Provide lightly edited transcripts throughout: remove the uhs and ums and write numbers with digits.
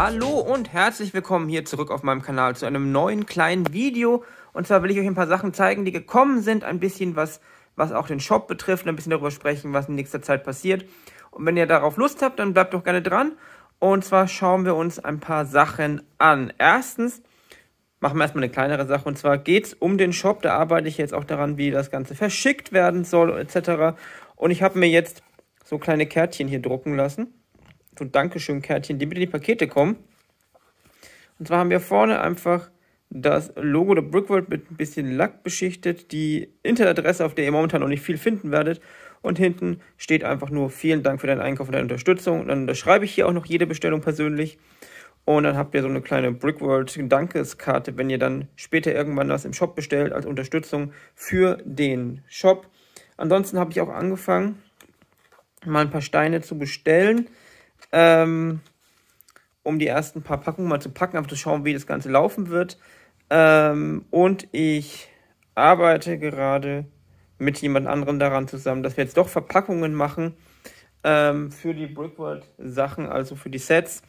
Hallo und herzlich willkommen hier zurück auf meinem Kanal zu einem neuen kleinen Video. Und zwar will ich euch ein paar Sachen zeigen, die gekommen sind, ein bisschen was auch den Shop betrifft, ein bisschen darüber sprechen, was in nächster Zeit passiert. Und wenn ihr darauf Lust habt, dann bleibt doch gerne dran. Und zwar schauen wir uns ein paar Sachen an. Erstens machen wir erstmal eine kleinere Sache, und zwar geht es um den Shop. Da arbeite ich jetzt auch daran, wie das Ganze verschickt werden soll etc. Und ich habe mir jetzt so kleine Kärtchen hier drucken lassen. So Dankeschön-Kärtchen, die mit in die Pakete kommen. Und zwar haben wir vorne einfach das Logo der Brickworld mit ein bisschen Lack beschichtet, die Internetadresse, auf der ihr momentan noch nicht viel finden werdet. Und hinten steht einfach nur: vielen Dank für deinen Einkauf und deine Unterstützung. Und dann unterschreibe ich hier auch noch jede Bestellung persönlich. Und dann habt ihr so eine kleine Brickworld-Dankeskarte, wenn ihr dann später irgendwann was im Shop bestellt, als Unterstützung für den Shop. Ansonsten habe ich auch angefangen, mal ein paar Steine zu bestellen, um die ersten paar Packungen mal zu packen, einfach zu schauen, wie das Ganze laufen wird. Und ich arbeite gerade mit jemand anderem daran zusammen, dass wir jetzt doch Verpackungen machen für die Brickworld-Sachen, also für die Sets.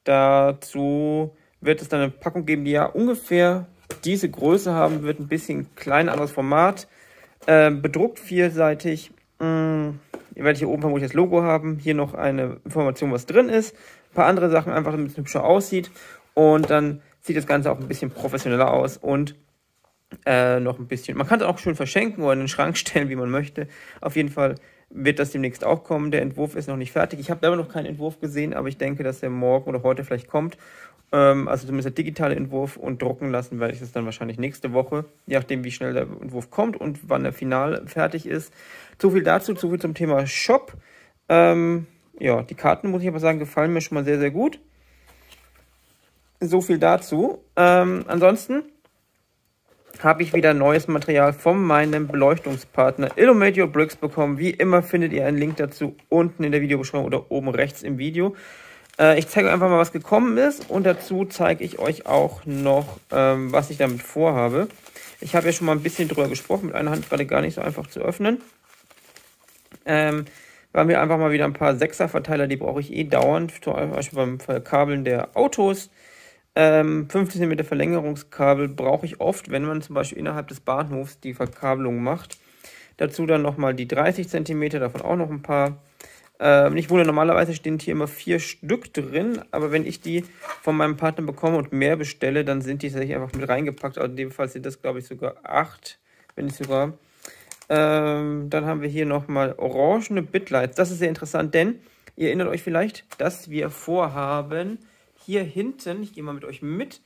Dazu wird es dann eine Packung geben, die ja ungefähr diese Größe haben wird, ein bisschen klein, anderes Format, bedruckt vierseitig. Ihr werdet hier oben vermutlich das Logo haben, hier noch eine Information, was drin ist, ein paar andere Sachen, einfach damit es hübscher aussieht, und dann sieht das Ganze auch ein bisschen professioneller aus und noch ein bisschen, man kann es auch schön verschenken oder in den Schrank stellen, wie man möchte. Auf jeden Fall wird das demnächst auch kommen. Der Entwurf ist noch nicht fertig. Ich habe selber noch keinen Entwurf gesehen, aber ich denke, dass der morgen oder heute vielleicht kommt. Also zumindest der digitale Entwurf, und drucken lassen werde ich es dann wahrscheinlich nächste Woche, je nachdem, wie schnell der Entwurf kommt und wann der final fertig ist. So viel dazu, so viel zum Thema Shop. Ja, die Karten, muss ich aber sagen, gefallen mir schon mal sehr, sehr gut. So viel dazu. Ansonsten habe ich wieder neues Material von meinem Beleuchtungspartner Illuminate Your Bricks bekommen. Wie immer findet ihr einen Link dazu unten in der Videobeschreibung oder oben rechts im Video. Ich zeige euch einfach mal, was gekommen ist, und dazu zeige ich euch auch noch, was ich damit vorhabe. Ich habe ja schon mal ein bisschen drüber gesprochen, mit einer Hand gerade gar nicht so einfach zu öffnen. Wir haben hier einfach mal wieder ein paar 6er-Verteiler, die brauche ich dauernd, zum Beispiel beim Verkabeln der Autos. 50 cm Verlängerungskabel brauche ich oft, wenn man zum Beispiel innerhalb des Bahnhofs die Verkabelung macht. Dazu dann nochmal die 30 cm, davon auch noch ein paar. Nicht wundern, normalerweise stehen hier immer 4 Stück drin, aber wenn ich die von meinem Partner bekomme und mehr bestelle, dann sind die tatsächlich einfach mit reingepackt. Also in dem Fall sind das, glaube ich, sogar 8, wenn nicht sogar. Dann haben wir hier nochmal orangene Bitlights. Das ist sehr interessant, denn ihr erinnert euch vielleicht, dass wir vorhaben, hier hinten, ich gehe mal mit euch mit,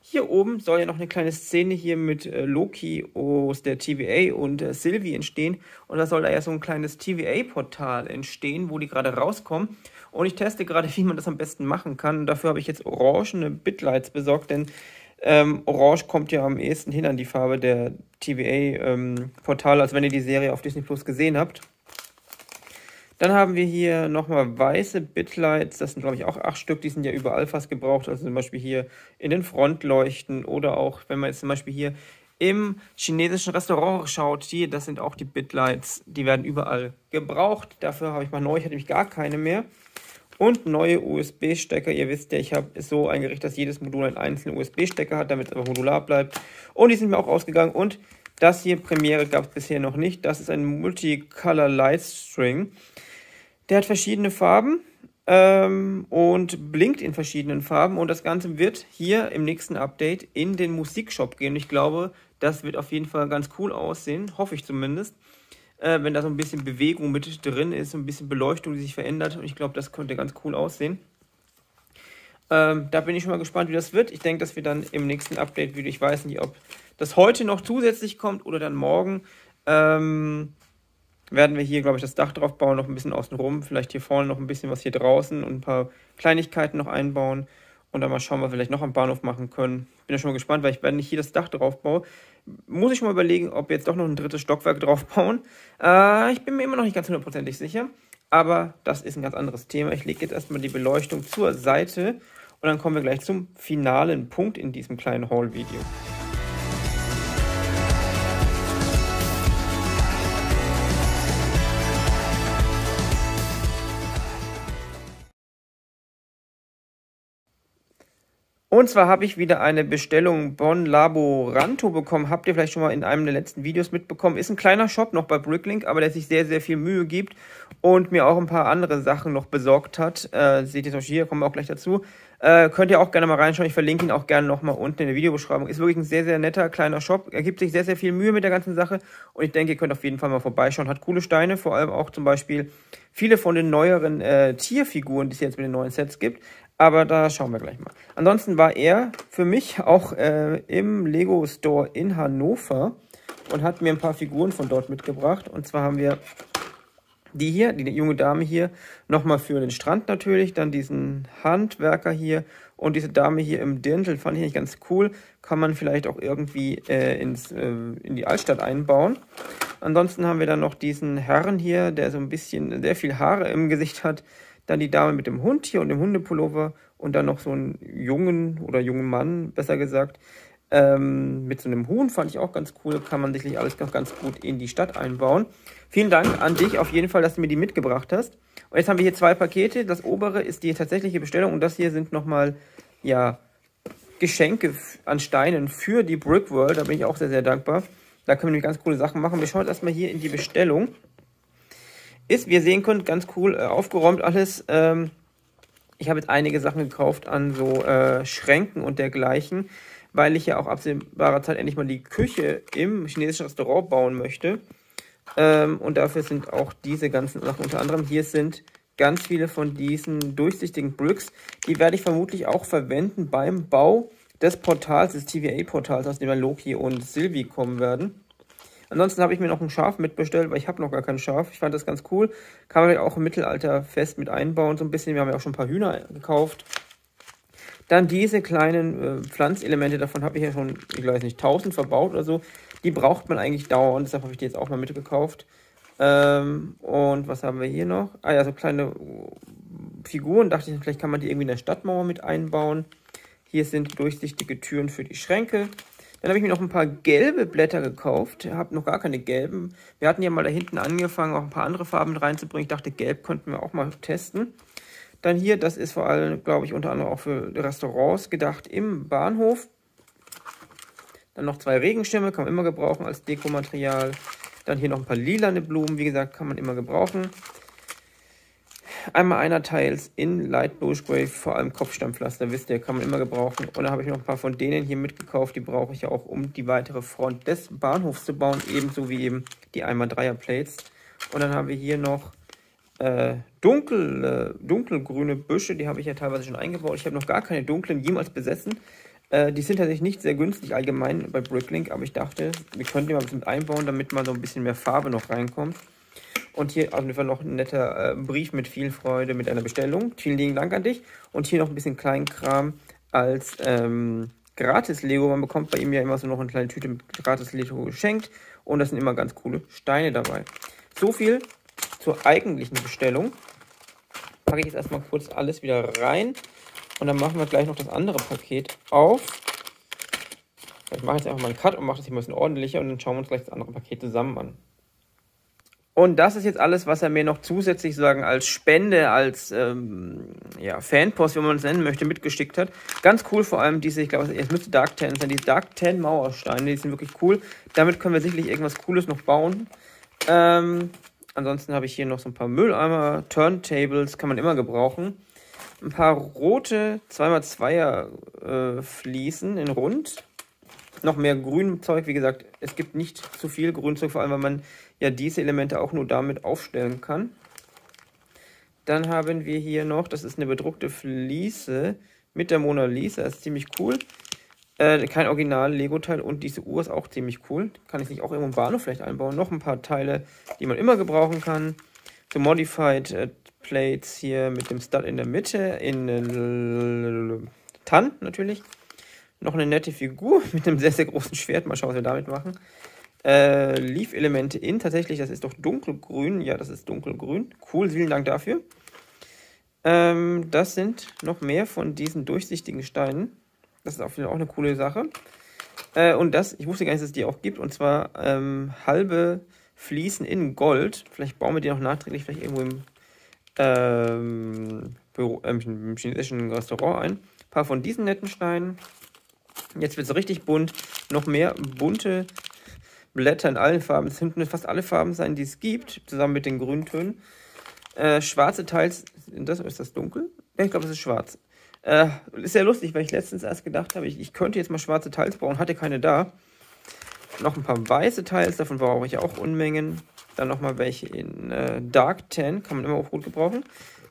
hier oben soll ja noch eine kleine Szene hier mit Loki aus der TVA und Sylvie entstehen. Und da soll da ja so ein kleines TVA-Portal entstehen, wo die gerade rauskommen. Und ich teste gerade, wie man das am besten machen kann. Und dafür habe ich jetzt orangene Bitlights besorgt, denn Orange kommt ja am ehesten hin an die Farbe der TVA-Portale, als wenn ihr die Serie auf Disney Plus gesehen habt. Dann haben wir hier nochmal weiße Bitlights, das sind glaube ich auch 8 Stück, die sind ja überall fast gebraucht, also zum Beispiel hier in den Frontleuchten oder auch, wenn man jetzt zum Beispiel hier im chinesischen Restaurant schaut, hier, das sind auch die Bitlights, die werden überall gebraucht. Dafür habe ich mal neu, ich hatte nämlich gar keine mehr. Und neue USB-Stecker, ihr wisst ja, ich habe es so eingerichtet, dass jedes Modul einen einzelnen USB-Stecker hat, damit es aber modular bleibt. Und die sind mir auch ausgegangen, und das hier, Premiere, gab es bisher noch nicht. Das ist ein Multicolor Lightstring. Der hat verschiedene Farben und blinkt in verschiedenen Farben. Und das Ganze wird hier im nächsten Update in den Musikshop gehen. Ich glaube, das wird auf jeden Fall ganz cool aussehen, hoffe ich zumindest. Wenn da so ein bisschen Bewegung mit drin ist, so ein bisschen Beleuchtung, die sich verändert. Und ich glaube, das könnte ganz cool aussehen. Da bin ich schon mal gespannt, wie das wird. Ich denke, dass wir dann im nächsten Update-Video, ich weiß nicht, ob das heute noch zusätzlich kommt oder dann morgen, werden wir hier, glaube ich, das Dach drauf bauen, noch ein bisschen außenrum, vielleicht hier vorne noch ein bisschen was hier draußen und ein paar Kleinigkeiten noch einbauen und dann mal schauen, was wir vielleicht noch am Bahnhof machen können. Bin ja schon mal gespannt, weil wenn ich hier das Dach drauf baue, muss ich schon mal überlegen, ob wir jetzt doch noch ein 3. Stockwerk drauf bauen. Ich bin mir immer noch nicht ganz hundertprozentig sicher, aber das ist ein ganz anderes Thema. Ich lege jetzt erstmal die Beleuchtung zur Seite und dann kommen wir gleich zum finalen Punkt in diesem kleinen Haul-Video. Und zwar habe ich wieder eine Bestellung Bon Laboranto bekommen. Habt ihr vielleicht schon mal in einem der letzten Videos mitbekommen. Ist ein kleiner Shop noch bei Bricklink, aber der sich sehr, sehr viel Mühe gibt und mir auch ein paar andere Sachen noch besorgt hat. Seht ihr zum Beispiel hier, kommen wir auch gleich dazu. Könnt ihr auch gerne mal reinschauen. Ich verlinke ihn auch gerne nochmal unten in der Videobeschreibung. Ist wirklich ein sehr, sehr netter kleiner Shop. Er gibt sich sehr, sehr viel Mühe mit der ganzen Sache. Und ich denke, ihr könnt auf jeden Fall mal vorbeischauen. Hat coole Steine, vor allem auch zum Beispiel viele von den neueren Tierfiguren, die es jetzt mit den neuen Sets gibt. Aber da schauen wir gleich mal. Ansonsten war er für mich auch im Lego Store in Hannover und hat mir ein paar Figuren von dort mitgebracht. Und zwar haben wir die hier, die junge Dame hier, nochmal für den Strand natürlich. Dann diesen Handwerker hier und diese Dame hier im Dirndl, fand ich eigentlich ganz cool. Kann man vielleicht auch irgendwie in die Altstadt einbauen. Ansonsten haben wir dann noch diesen Herrn hier, der so ein bisschen sehr viel Haare im Gesicht hat. Dann die Dame mit dem Hund hier und dem Hundepullover. Und dann noch so einen jungen Mann, besser gesagt, mit so einem Huhn. Fand ich auch ganz cool. Kann man sicherlich alles noch ganz gut in die Stadt einbauen. Vielen Dank an dich auf jeden Fall, dass du mir die mitgebracht hast. Und jetzt haben wir hier 2 Pakete. Das obere ist die tatsächliche Bestellung. Und das hier sind nochmal, ja, Geschenke an Steinen für die Brickworld. Da bin ich auch sehr, sehr dankbar. Da können wir nämlich ganz coole Sachen machen. Wir schauen jetzt erstmal hier in die Bestellung. Ist, wie ihr sehen könnt, ganz cool aufgeräumt alles. Ich habe jetzt einige Sachen gekauft an so Schränken und dergleichen, weil ich ja auch absehbarer Zeit endlich mal die Küche im chinesischen Restaurant bauen möchte. Und dafür sind auch diese ganzen Sachen, unter anderem hier sind ganz viele von diesen durchsichtigen Bricks. Die werde ich vermutlich auch verwenden beim Bau des Portals, des TVA-Portals, aus dem dann Loki und Sylvie kommen werden. Ansonsten habe ich mir noch ein Schaf mitbestellt, weil ich habe noch gar kein Schaf. Ich fand das ganz cool. Kann man auch im Mittelalter fest mit einbauen, so ein bisschen. Wir haben ja auch schon ein paar Hühner gekauft. Dann diese kleinen Pflanzelemente, davon habe ich ja schon, ich weiß nicht, 1000 verbaut oder so. Die braucht man eigentlich dauernd, deshalb habe ich die jetzt auch mal mitgekauft. Und was haben wir hier noch? Ah ja, so kleine Figuren. Dachte ich, vielleicht kann man die irgendwie in der Stadtmauer mit einbauen. Hier sind durchsichtige Türen für die Schränke. Dann habe ich mir noch ein paar gelbe Blätter gekauft. Ich habe noch gar keine gelben. Wir hatten ja mal da hinten angefangen, auch ein paar andere Farben reinzubringen. Ich dachte, gelb könnten wir auch mal testen. Dann hier, das ist vor allem, glaube ich, unter anderem auch für Restaurants gedacht im Bahnhof. Dann noch 2 Regenschirme, kann man immer gebrauchen als Dekomaterial. Dann hier noch ein paar lilane Blumen, wie gesagt, kann man immer gebrauchen. Einmal einer Teils in Light Bluish Gray, vor allem Kopfsteinpflaster, wisst ihr, kann man immer gebrauchen. Und dann habe ich noch ein paar von denen hier mitgekauft, die brauche ich ja auch, um die weitere Front des Bahnhofs zu bauen, ebenso wie eben die 1x3er Plates. Und dann haben wir hier noch dunkelgrüne Büsche, die habe ich ja teilweise schon eingebaut. Ich habe noch gar keine dunklen jemals besessen. Die sind tatsächlich nicht sehr günstig allgemein bei Bricklink, aber ich dachte, wir könnten die mal ein bisschen mit einbauen, damit mal so ein bisschen mehr Farbe noch reinkommt. Und hier auf jeden Fall noch ein netter Brief mit viel Freude, mit einer Bestellung. Vielen lieben Dank an dich. Und hier noch ein bisschen Kleinkram als Gratis-Lego. Man bekommt bei ihm ja immer so noch eine kleine Tüte mit Gratis-Lego geschenkt. Und da sind immer ganz coole Steine dabei. So viel zur eigentlichen Bestellung. Packe ich jetzt erstmal kurz alles wieder rein. Und dann machen wir gleich noch das andere Paket auf. Ich mache jetzt einfach mal einen Cut und mache das hier ein bisschen ordentlicher. Und dann schauen wir uns gleich das andere Paket zusammen an. Und das ist jetzt alles, was er mir noch zusätzlich sagen als Spende, als ja, Fanpost, wie man es nennen möchte, mitgeschickt hat. Ganz cool, vor allem diese, ich glaube, es müsste Dark 10 sein, die Dark 10 Mauersteine, die sind wirklich cool. Damit können wir sicherlich irgendwas Cooles noch bauen. Ansonsten habe ich hier noch so ein paar Mülleimer, Turntables, kann man immer gebrauchen. Ein paar rote 2x2er Fliesen in rund. Noch mehr Grünzeug, wie gesagt, es gibt nicht zu viel Grünzeug, vor allem weil man ja diese Elemente auch nur damit aufstellen kann. Dann haben wir hier noch, das ist eine bedruckte Fliese mit der Mona Lisa, das ist ziemlich cool. Kein Original-Lego-Teil und diese Uhr ist auch ziemlich cool. Kann ich nicht auch irgendwo im Bahnhof vielleicht einbauen. Noch ein paar Teile, die man immer gebrauchen kann. So Modified Plates hier mit dem Stud in der Mitte, in Tan natürlich. Noch eine nette Figur mit einem sehr, sehr großen Schwert. Mal schauen, was wir damit machen. Leaf-Elemente in. Tatsächlich, das ist doch dunkelgrün. Ja, das ist dunkelgrün. Cool, vielen Dank dafür. Das sind noch mehr von diesen durchsichtigen Steinen. Das ist auch eine coole Sache. Und das, ich wusste gar nicht, dass es die auch gibt. Und zwar halbe Fliesen in Gold. Vielleicht bauen wir die noch nachträglich, vielleicht irgendwo im chinesischen Restaurant ein. paar von diesen netten Steinen. Jetzt wird es richtig bunt. Noch mehr bunte Blätter in allen Farben. Es könnten fast alle Farben sein, die es gibt, zusammen mit den Grüntönen. Schwarze Teils, ist das dunkel? Ja, ich glaube, das ist schwarz. Ist sehr lustig, weil ich letztens erst gedacht habe, ich könnte jetzt mal schwarze Teils bauen, hatte keine da. Noch ein paar weiße Teils, davon brauche ich auch Unmengen. Dann nochmal welche in Dark Tan, kann man immer auch gut gebrauchen.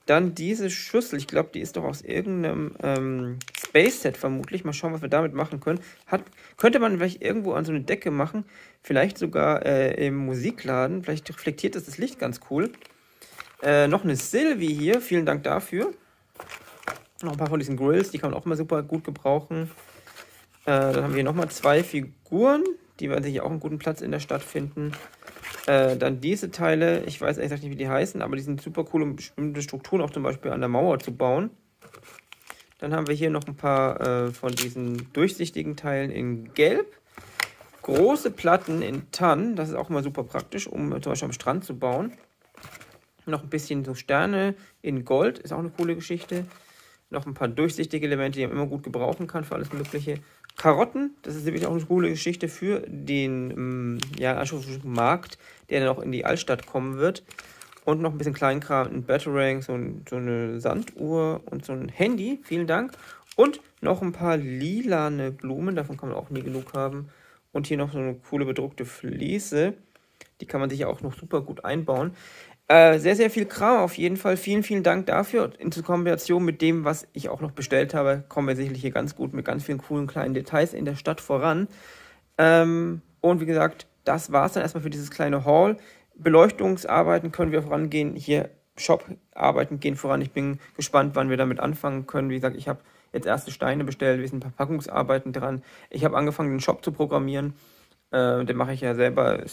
Dann diese Schüssel, ich glaube, die ist doch aus irgendeinem Space-Set vermutlich. Mal schauen, was wir damit machen können. Könnte man vielleicht irgendwo an so eine Decke machen, vielleicht sogar im Musikladen. Vielleicht reflektiert das Licht ganz cool. Noch eine Sylvie hier, vielen Dank dafür. Noch ein paar von diesen Grills, die kann man auch mal super gut gebrauchen. Dann haben wir hier nochmal 2 Figuren, die werden sich auch einen guten Platz in der Stadt finden. Dann diese Teile, ich weiß ehrlich gesagt nicht, wie die heißen, aber die sind super cool, um bestimmte Strukturen auch zum Beispiel an der Mauer zu bauen. Dann haben wir hier noch ein paar von diesen durchsichtigen Teilen in Gelb. Große Platten in Tann, das ist auch immer super praktisch, um zum Beispiel am Strand zu bauen. Noch ein bisschen so Sterne in Gold, ist auch eine coole Geschichte. Noch ein paar durchsichtige Elemente, die man immer gut gebrauchen kann für alles Mögliche. Karotten, das ist nämlich auch eine coole Geschichte für den Markt, der dann auch in die Altstadt kommen wird. Und noch ein bisschen Kleinkram, ein Batarang, so eine Sanduhr und so ein Handy, vielen Dank. Und noch ein paar lilane Blumen, davon kann man auch nie genug haben. Und hier noch so eine coole bedruckte Fliese, die kann man sich auch noch super gut einbauen. Sehr, sehr viel Kram auf jeden Fall. Vielen, vielen Dank dafür. In Kombination mit dem, was ich auch noch bestellt habe, kommen wir sicherlich hier ganz gut mit ganz vielen coolen kleinen Details in der Stadt voran. Und wie gesagt, das war es dann erstmal für dieses kleine Haul. Beleuchtungsarbeiten können wir vorangehen. Hier Shop-Arbeiten gehen voran. Ich bin gespannt, wann wir damit anfangen können. Wie gesagt, ich habe jetzt erste Steine bestellt. Wir sind ein paar Packungsarbeiten dran. Ich habe angefangen, den Shop zu programmieren. Den mache ich ja selber.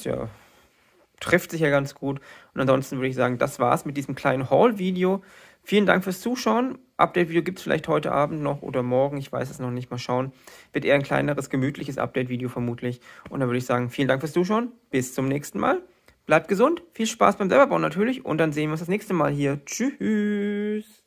Trifft sich ja ganz gut. Und ansonsten würde ich sagen, das war's mit diesem kleinen Haul-Video. Vielen Dank fürs Zuschauen. Update-Video gibt es vielleicht heute Abend noch oder morgen. Ich weiß es noch nicht. Mal schauen. Wird eher ein kleineres, gemütliches Update-Video vermutlich. Und dann würde ich sagen, vielen Dank fürs Zuschauen. Bis zum nächsten Mal. Bleibt gesund. Viel Spaß beim Selberbauen natürlich. Und dann sehen wir uns das nächste Mal hier. Tschüss.